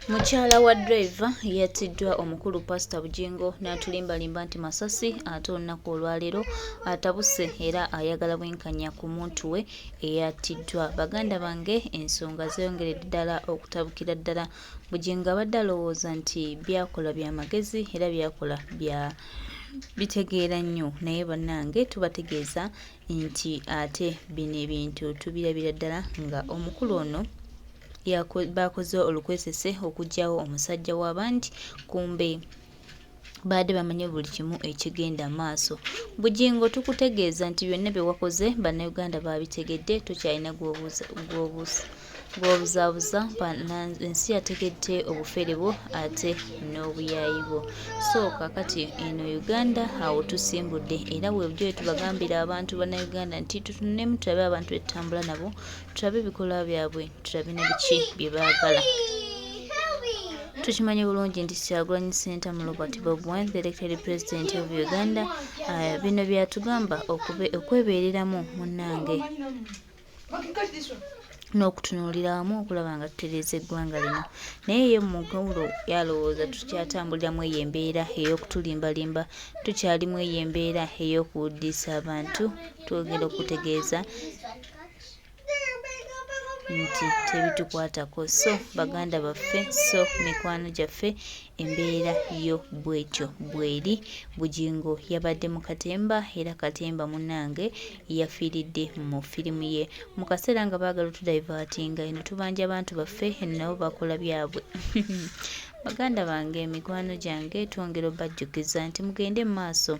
Mukyala wa driver yatiddwa omukulu Pastor Bujingo n'atulimbalimba nti masasi ate olunaku olwaleero Atabuse era ayagala Bwenkanya ku muntu we eyatiddwa. Baganda bange ensonga zeeyongeredde ddala okutabukira ddala. Bujingo abadde alowooza nti byakola bya magezi era byakola bitegeera nnyo, naye bannange tubategeeza nti ate bino ebintu tubirabira ddala nga omukulu ono bakoze olukwesese okugyawo omusajja w'abandi, kumbe baadde bamanyi buli kimu ekigenda maaso. Bujingo tukutegeeza nti byonna bye wakoze bannayuganda babitegedde, tokyalina gw'obuzaabuza. Ensi yategedde obufere bwo ate n'obuyaayi bwo. So kakati eno Uganda awo tusimbudde, era webujo tubagambira abantu bannayuganda nti tutunulemu tulabe abantu betutambula nabo, tulabe ebikolwa byabwe, tulabe ne biki bye baagala. Tukimanyi bulungi nti Kyagulanyi Ssentamu Robert Bobwan, the elected president of Uganda, bino byatugamba okwebeereramu munnange n'okutunuuliramu okulaba nga tutereeza eggwanga lino. Naye ye mugawulo yalowooza tukyatambuliramu eyo embeera ey'okutulimbalimba, tukyalimu eyo embeera ey'okuwuddisa abantu. Twogera okutegeeza nti tebitukwatako. So baganda baffe, so mikwano gyaffe, embeera yo bwetyo bweri. Bujingo yabadde mu katemba, era katemba munnange yafiiridde mu firimu ye mu kaseera nga baagala otudaivatinga. Eno tubanja abantu baffe nabo bakola byabwe. Baganda bange, mikwano gyange, twongera obajjukiza nti mugende mu maaso.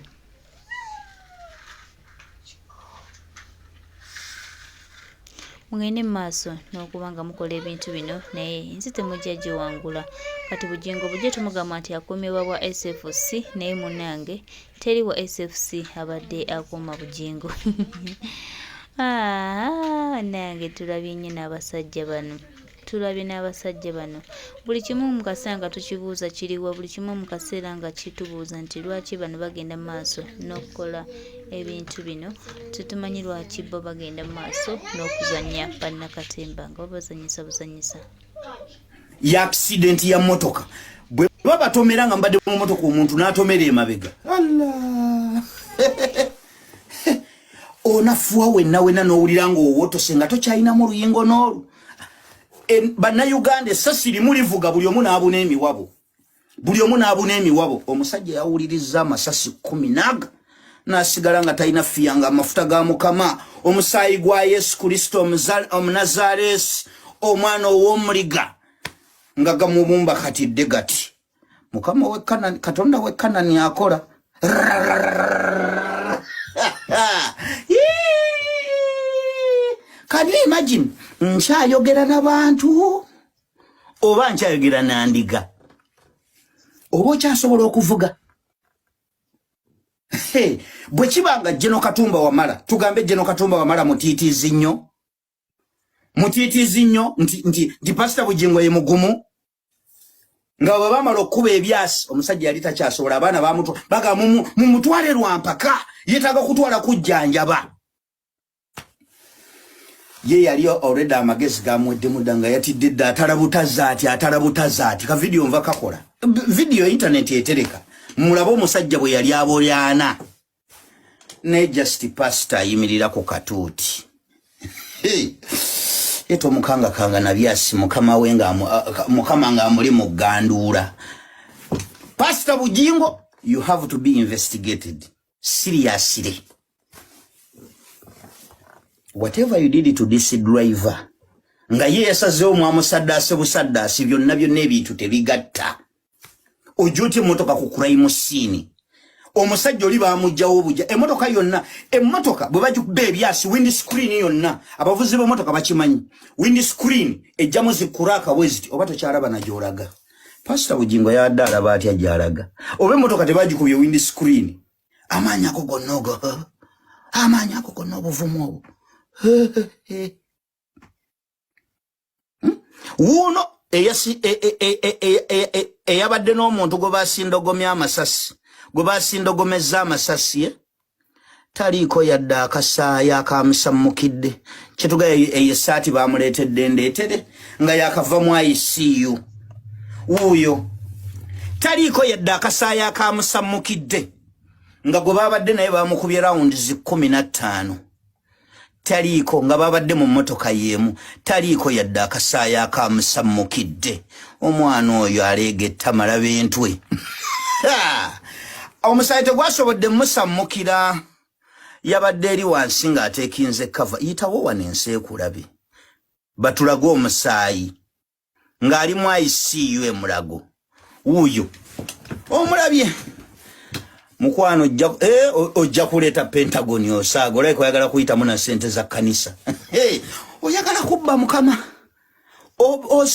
Mugende mu maaso n'okuba nga mukola ebintu bino, naye nsi temujja giwangula. Kati Bujingo bujje tumugamba nti akuumibwa bwa SFC, naye munnange teri wa SFC abadde akuuma Bujingo. Nange tulabye nnyo n'abasajja bano. Tulabye n'abasajja bano. Buli kimu mu kaseera nga tukibuuza kiriwa, buli kimu mu kaseera nga kitubuuza nti lwaki bano bagenda mu maaso n'okukola ebintu bino. Tetumanyi lwaki bo bagenda mu maaso n'okuzannya bannakatemba nga babazanyisa buzanyisa. Ya accident ya motoka bwe babatomera nga mbadde mu motoka omuntu n'atomera emabega. Allah. Onafuwa wenna n'owulira ng'owotose nga tokyalinamu luyingo n'olwo. Bannayuganda essasi limu livuga, buli omu n'abuna emiwabo. Buli omu n'abuna emiwabo. Omusajja yawuliriza amasasi 10 n'asigala nga talina fiya, nga amafuta ga Mukama, omusaayi gwa Yesu Kristo Omunazaalesi, omwana ow'omuliga nga gamubumba katidde gati. Mukama we Kanani, Katonda we Kanani akola. Can you imagine? Nkyayogera n'abantu oba nkyayogera n'andiga, oba okyasobola okuvuga. Bwe kibanga Jeno Katumba wamala, tugambe Jeno Katumba wamala mutiitiizi nnyo, nti Pastor Bujingo ye mugumu, nga bwe bamala okuba ebyasi omusajja yali takyasobola, abaana baga mumutwale lwampaka, yeetaaga kutwala kujjanjaba. Ye yali already amagezi gamwedde mudanga yatidde dda atalabuta zaati ka video nva kakola video internet etereka mulabo omusajja bwe yali abolyana ne just pastor yimirira ku katuuti. Yeto mukanga na byasi mukama wenga mukama nga amuli mu gandura. Pastor Bujingo, you have to be investigated seriously. Whatever you did to this driver, nga ye yasazeewo mwamusaddaase busaddaasi, byonna ebintu tebigatta. Ojuti motoka ku crime scene. Omusajja oli baamugyawo bujja. Emmotoka bwe bagikuba ebyasi, windscreen yonna abavuzi b'emmotoka bakimanyi. Windscreen ejjamu zikuraka weziti, oba tokyalaba na gy'olaga. Pastor Bujingo yadde alaba atya gy'alaga. Oba emmotoka tebagikubye windscreen, amaanyi ago gonna obuvumu obwo. Wuno eyabadde n'omuntu gwe basindogomya amasasi, gwe basindogomeza amasasi, taliiko yadde akasaayi akamusammukidde. Kyetuga eyo essaati bamuleetedde ndeetere nga yakava mu ICU. wuuyo Taliko yadde akasaayi akamusammukidde nga gwe babadde naye bamukubye rawundi 15 Taliko nga babadde mu mmotoka yeemu Taliko yadde akasaayi akamusammukidde omwana oyo aleegetta malabentwe omusaayi tegwasobodde musammukira yabadde eri wansi ng'ateekinze kava yitawo wano enseekulabe batulaga omusaayi ng'ali mu ICU emulago wuuyo omulabye mukwano ojja kuleeta Pentagon osaaga olabika oyagala kuyitamu na ssente za kkanisa oyagala kubba mukama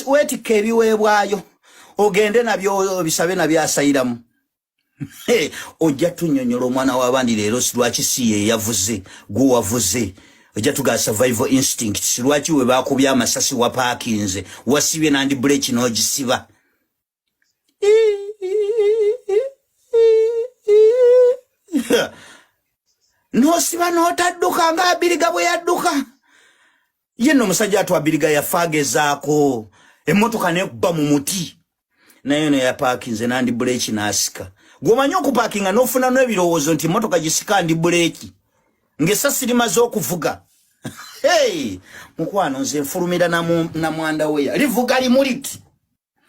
weetikka ebiweebwayo ogende nabyo bisabe nabyo asayiramu ojja tunnyonnyola omwana w'abandi leero silwaki si ye yavuze gwe wavuze ojja tuga survival instinct silwaki we baakubye amasasi wapaakinze wasibye nandi buleki n'ogisiba n'osiba n'otadduka ng'abiriga bwe yadduka ye nno omusajja atwabiriga yafaagezaako emmotoka n'ekuba mu muti naye no yapaakinze nandi buleki n'asika gwomanyi okupaakinga n'ofuna n'ebirowoozo nti emmotoka gisika ndi buleki ng'essasi limaze okuvuga mukwano nze nfulumira namwanda weya livuga limuliti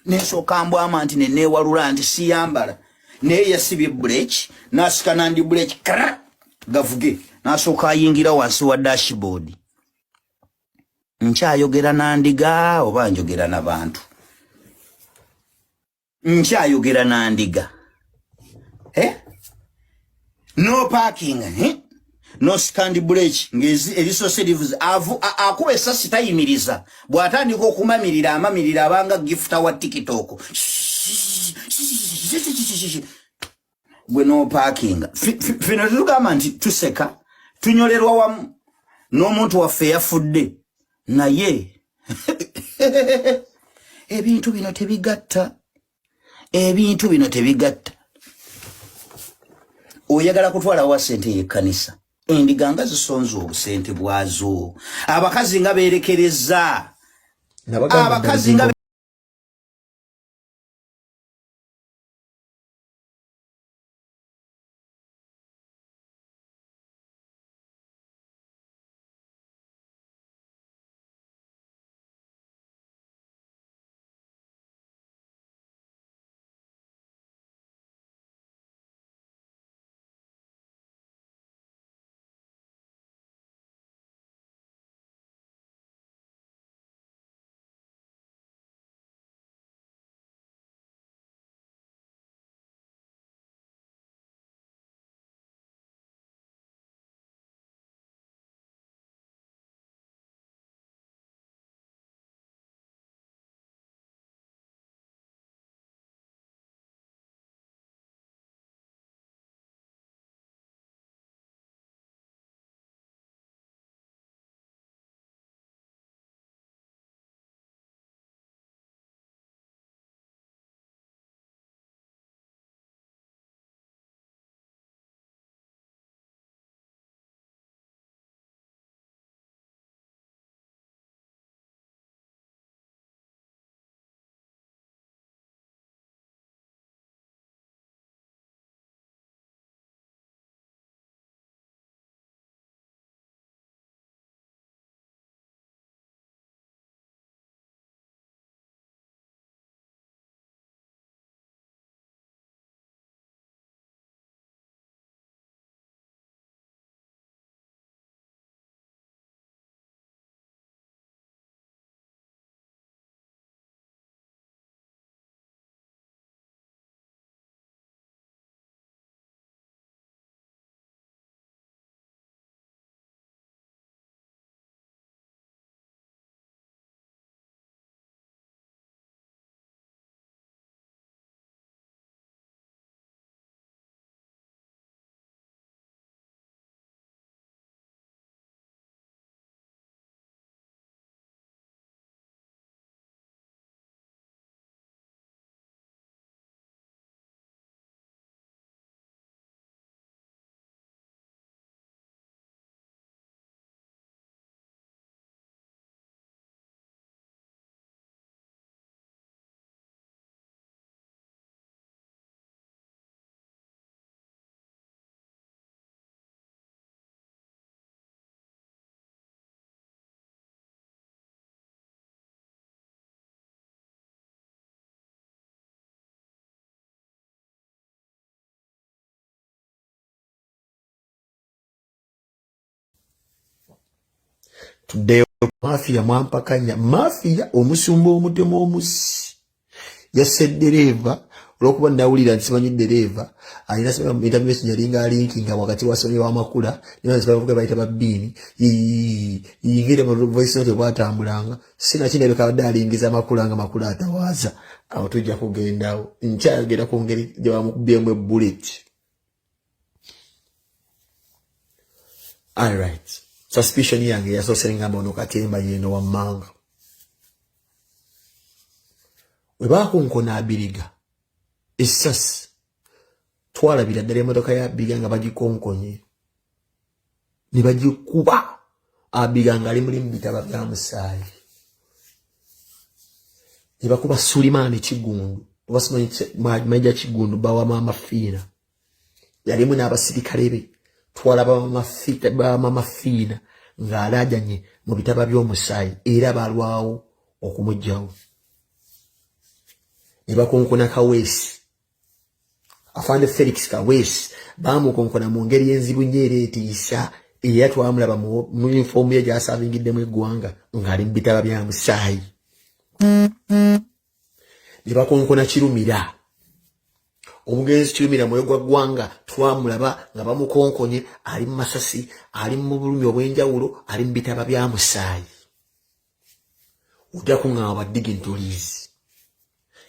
nensooka mbwama nti neneewalula nti siyambala naye yasibye buleki n'asika nandi buleki kra gavuge n'asooka ayingira wansi wa dashboard nkyayogera nandiga oba njogera n'abantu nkyayogera nandiga no parking no stand brake ngezi ebisoose livuze akuba essasi tayimiriza bw'atandika okumamirira amamirira abanga gifuta wa TikTok gwe no parking fino tutugamba nti tuseka tunyolerwa wamu n'omuntu waffe yafudde naye ebintu bino tebigatta oyagala kutwala wa ssente y'ekkanisa endiga nga zisonze obusente bwazo abakazi nga beerekereza abakazi nga Today mafia mwampakanya mafia omusumba omutemo omusi yaseddereva olwokuba ndawulira nti simanyi dereva alina sema intermessage yalinga linkinga wakati wasomye wa makula niba zibavuga bayita babbini yingire mu voice note bwatambulanga sina kinde beka alingiza makula atawaza awo tujja kugendawo nkyagenda ku ngeri gye bamukubyemu bullet. All right. Suspicion yange yasoserenga mbono katemba yeno wa manga. Webako nkona abiriga. Esas. Twala bila dere motoka ya abiga nga bagikonkonye. Ni bagikuba. Abiga nga limuli mbitaba bya musayi. Ni bakuba Sulimani Kigundu. Wasima maja Kigundu bawa mama fina. Yalimu na abasirikale be. Twala ba mama fina nga alajanye mu bitaba by'omusayi era balwawo okumujjawo. Ne bakonkona Kawesi afande Felix Kawesi bamukonkona mu ngeri enzibu nyeere etiisa era twamulaba mu informu ye gy'asabingiddemu eggwanga ng'ali mu bitaba bya musayi. Ne bakonkona Kirumira omugenzi Kirumira mwoyo gwa ggwanga twamulaba nga bamukonkonye ali mu masasi ali mu bulumi obwenjawulo ali mu bitaba bya musayi. Ojja kuŋŋawa baddigintolizi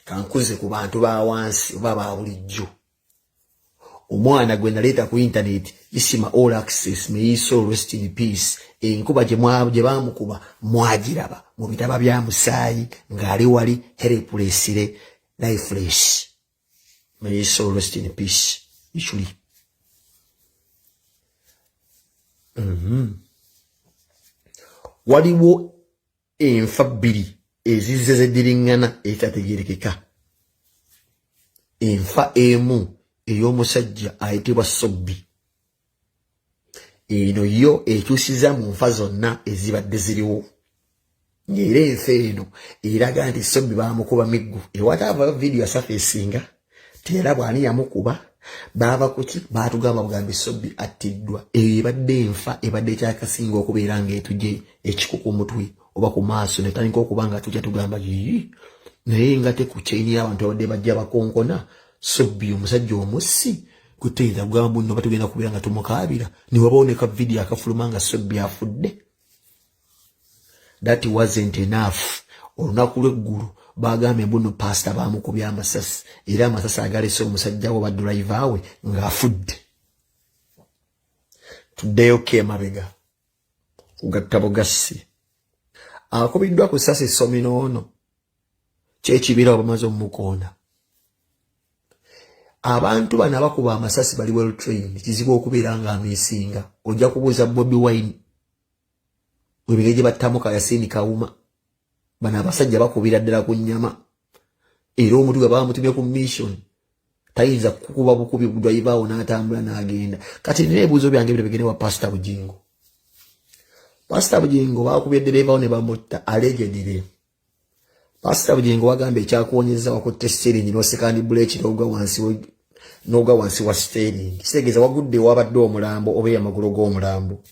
kankuze ku bantu ba wansi oba ba bulijjo. Omwana gwe naleeta ku internet isima all access may his soul rest in peace. Enkuba gye bamukuba mwagiraba mu bitaba bya musayi ng'ali wali helplessly lifeless. May his soul rest in peace. Literally. Waliwo enfa bbiri ezizze zeddiringana ekitategeerekeka. Enfa emu ey'omusajja ayitibwa Sobbi. Eno yo ekyusiza mu nfa zonna ezibadde ziriwo. Ng'era enfa eno eraga nti Sobbi baamukuba miggu. Ewataava video asafeesinga tera bwani yamukuba baba kuki batugamba bugambi Sobbi attiddwa. Ebadde enfa ebadde kyakasinga okubeera ng'etuje ekikuku mutwe oba ku maaso ne tandika okubanga tujja tugamba naye nga tekukyeni abantu abadde bajja bakonkona Sobbi omusajja omussi kuteera kugamba bunno batugenda kubeera nga tumukaabira ne wabaoneka video akafuluma nga Sobbi afudde. That wasn't enough. Olunaku lw'eggulu bagambye mbuno pastor bamukubya amasasi era amasasi agalese omusajja we badriver we ng'afudde. Tuddeyo kemabega kugattabo gassi akubiddwa ku ssasi somino ono kyekibira bamaze omukoona. Abantu bano abakuba amasasi bali well trained kizibu okubeera nga amisinga. Ojja kubuuza Bobi Wine webigeje battamuka Yasini Kawuma bana abasajja bakubira ddala ku nnyama era omuntu gwe bamutumye ku mission tayinza kukuba bukubi budwayivawo n'atambula n'agenda. Kati n'ebibuuzo byange bino bigende wa Pastor Bujingo. Pastor Bujingo bakubye ddereeva ne bamutta allegedly. Pastor Bujingo wagambye ekyakuwonyeza wakutte steering n'osekandi buleki n'ogwa wansi wa steering. Kitegeeza wagudde wabadde omulambo oba amagulu g'omulambo.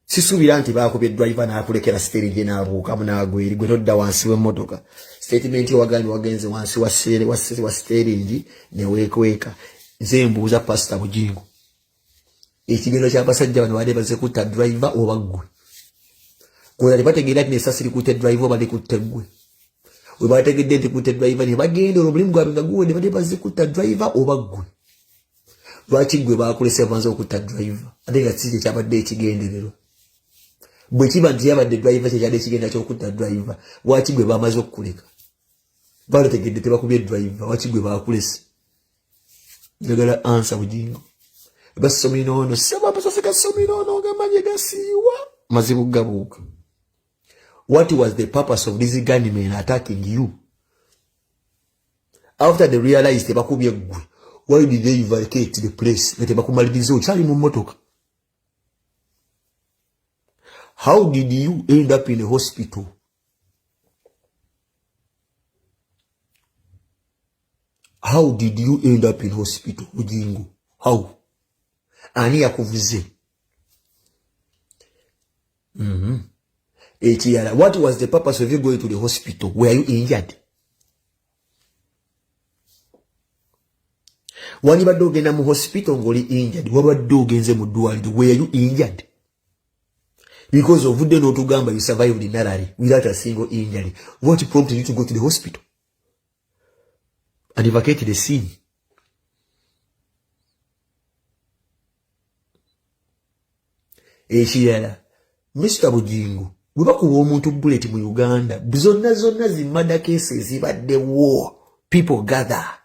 Sisuubira nti baakubye driver n'akulekera steering gye n'abuukamu n'agweri gwe todda wansi w'emmotoka. Statement wagambye wagenze wansi wa steering ne weekweka. Nze mbuuza Pastor Bujingo. Ekigendo ky'abasajja bano baali bazze kutta driver oba ggwe? Gwe tebategeera nti essasi likutte driver oba likutte ggwe. We bategedde nti kutte driver ne bagenda omulimu gwabwe nga guwedde baali bazze kutta driver oba ggwe. Lwaki ggwe baakulese banze okutta driver ate nga kiki kyabadde ekigendererwa? Bwe kiba nti yabadde driver kyekadde ekigenda ky'okutta driver lwaki ggwe bamaze okukuleka? Baletegedde tebakubye driver lwaki ggwe baakulese? Njagala answer Bujingo. Basomino ono sema amasasi gasomino ono gamanye gasiiwa mazibu gabuuka. What was the purpose of this gunmen attacking you? After they realized tebakubye ggwe, why did they evacuate the place? Tebakumaliriza okyali mu mmotoka. How did you end up in a hospital? How did you end up in hospital, Bujingo? How? Ani yakuvuze? What was the purpose of you going to the hospital? Were you injured? Wani badde ogenda mu hospital ngoli injured. Wabadde ogenze mu ddwaliro. Were you injured? Because of Vudde no Tugamba, you survived in Narari without a single injury. What prompted you to go to the hospital and evacuate the scene? Ekirala, Mr. Bujingo, bwe bakuwa omuntu bullet mu Uganda, zonna zimada cases zibadde war, people gather.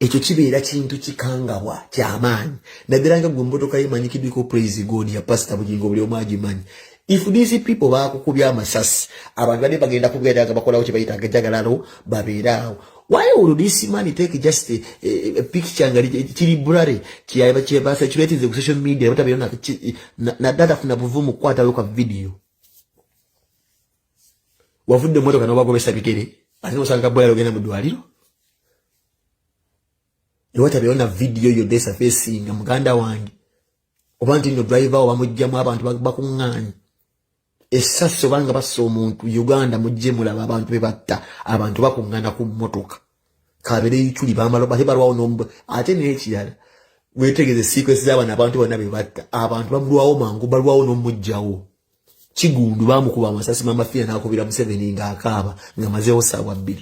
Ekyo kibeera kintu kikangabwa kyamaanyi. Naddala nga gwe mmotoka yemanyikiddwako praise God ya Pastor Bujingo buli omu agimanyi. If these people bakukubya amasasi, abantu bade bagenda kugenda nga bakolawo kye bayita agajagalalo babeeraawo. Why would this man take just a picture nga kiri blurry kiyaba circulate ku social media batabeera na data kuna buvumu kwata ka video. Wavudde mmotoka n'obagobesa bigere ate osanga boya logenda mu ddwaliro. Watabeera na video yo desa facing muganda wange. Oba nti no driver bamujjamu abantu bakuŋŋaanyi. Essasi obanga bassa omuntu Uganda mujje mulaba abantu bebatta abantu bakuŋŋaana ku mmotoka kabeere yituli bamalo bate balwawo nombo ate n'ekirala weetegeze sequence z'abantu abantu bonna bebatta abantu bamulwawo mangu balwawo n'omujjawo Kigundu bamukuba amasasi mamafiya n'akubira Museveni ng'akaaba ng'amazeewo ssaawa 2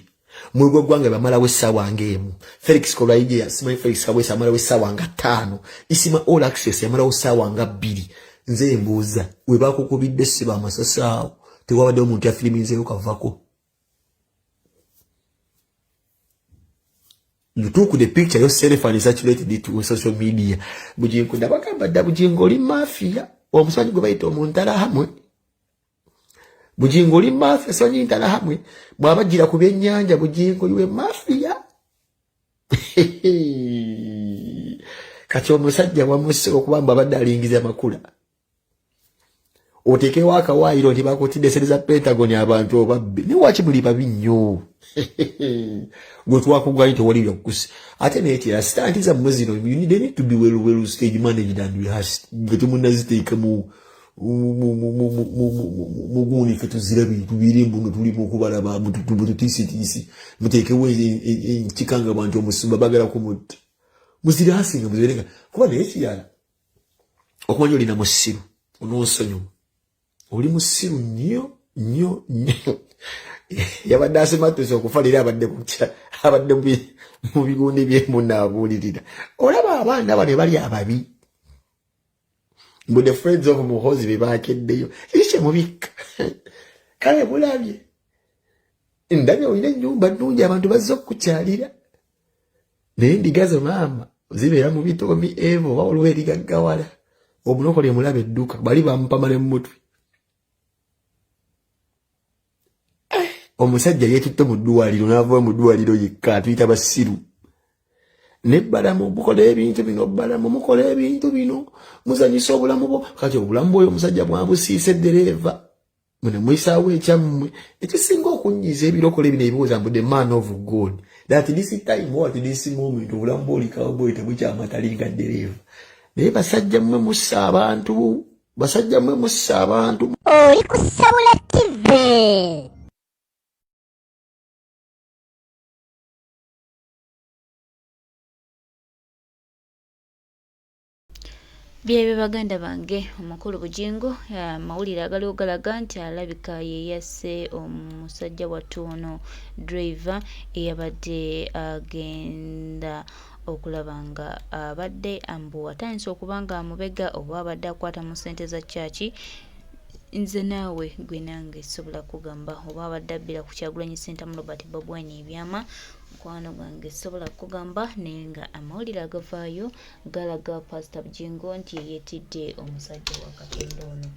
Mulugwa gwange bamalawo essaawa ng'emu Felix Kolaije yasimanyi Felix Kabwesa amalawo essaawa nga 5 Isima All Access yamalawo ssaawa nga 2 Nze mbuuza we bakukubidde siba amasasi awo tewabadde omuntu yafiriminzeeyo kavako. You took the picture yourself and circulated it on social media. Bujingo ndabagamba dda Bujingo oli mafia omusanyi gwe bayita omuntala hamwe. Bujingo oli mafia sanyi ntala hamwe bw'abajjira ku byennyanja Bujingo liwe mafia. Kati omusajja wamusse okubamba abadde alingiza amakula. Otekewo akawaayiro nti bakutidde sente za Pentagon abantu obabbi. Ne waki muli babi nnyo. Gwe twakugwayo tewali byakukusa. Ate n'ekirala sitanti zammwe zino you need to be well stage managed and rehearsed. Nga temunnaziteeka muguni fe tuzira bintu biri mbuno tulimu okubalaba mututiisitiisi muteekewo ekikanga abantu omusumba bagala kumutta. Muziraasinga muzirenga kuba n'ekirala okumanya olina musiru onoonsonyiwa. Oli musiru nnyo yabadde asematuza okufalira abadde mu bigundi by'emunaabuulirira. Olaba abaana bano bali ababi mbu the friends of Muhozi be baakeddeyo ekye mubikka kale bulabye ndabye olina ennyumba nnungi abantu bazze okukyalira naye ndigazo maama zibeera mu bitoomi evo oba waliwo erigaggawala omulokole mulaba edduka bali bamupamale mu mutwe. Omusajja yeetutte mu ddwaliro n'ava mu ddwaliro yekka atuyita basiru. Nebbalamu mukola ebintu bino bbalamu mukola ebintu bino muzanyisa obulamu bwo. Kati obulamu bwoyo omusajja bwabusiise ddereeva mune muyisaawo ekyammwe ekisinga okunnyiza ebirokole bino ebibuuza mbu the man of God that this time what this moment obulamu bwolikawo bwoyo tebukyamatalinga ddereeva. Naye basajja mmwe mussa abantu oli ku Sabula TV. Byebe baganda bange omukulu Bujingo mawulire agali ogalaga nti alabika ye yasse omusajja wattu ono driver eyabadde agenda okulaba nga abadde ambuwa atandise okuba nga amubega oba abadde akwata mu ssente za chachi. Nze naawe gwe nange sobola kugamba oba abadde abbira ku Kyagulanyi Center mu Robert Babwani ebyama mukwano gwange sobola kugamba naye nga amawulire agavaayo galaga Pastor Bujingo nti yeetidde omusajja wa Katonda ono.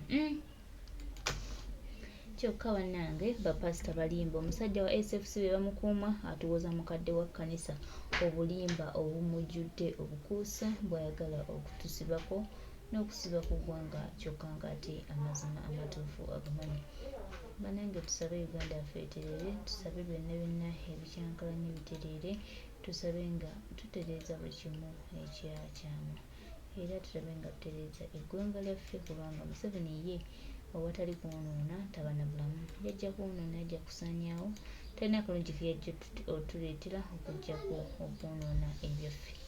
Kyokka bannange bapasita balimba omusajja wa SFC be bamukuuma atuwoza mukadde wa kkanisa obulimba obumujjudde obukuusa bw'ayagala okutusibako n'okusiba ku ggwanga kyokka ng'ate amazima amatuufu agamanyi. Bannange tusabe Uganda yaffe eterere, tusabe byonna ebikyankalanya biterere, tusabe nga tutereeza buli kimu ekyakyamu era tulabe nga tutereeza eggwanga lyaffe kubanga Museveni ye owatali kwonoona taba na bulamu. Yajja kwonoona, yajja kusaanyaawo, talina kalungi ke yajja otuleetera okuggyako okwonoona ebyaffe.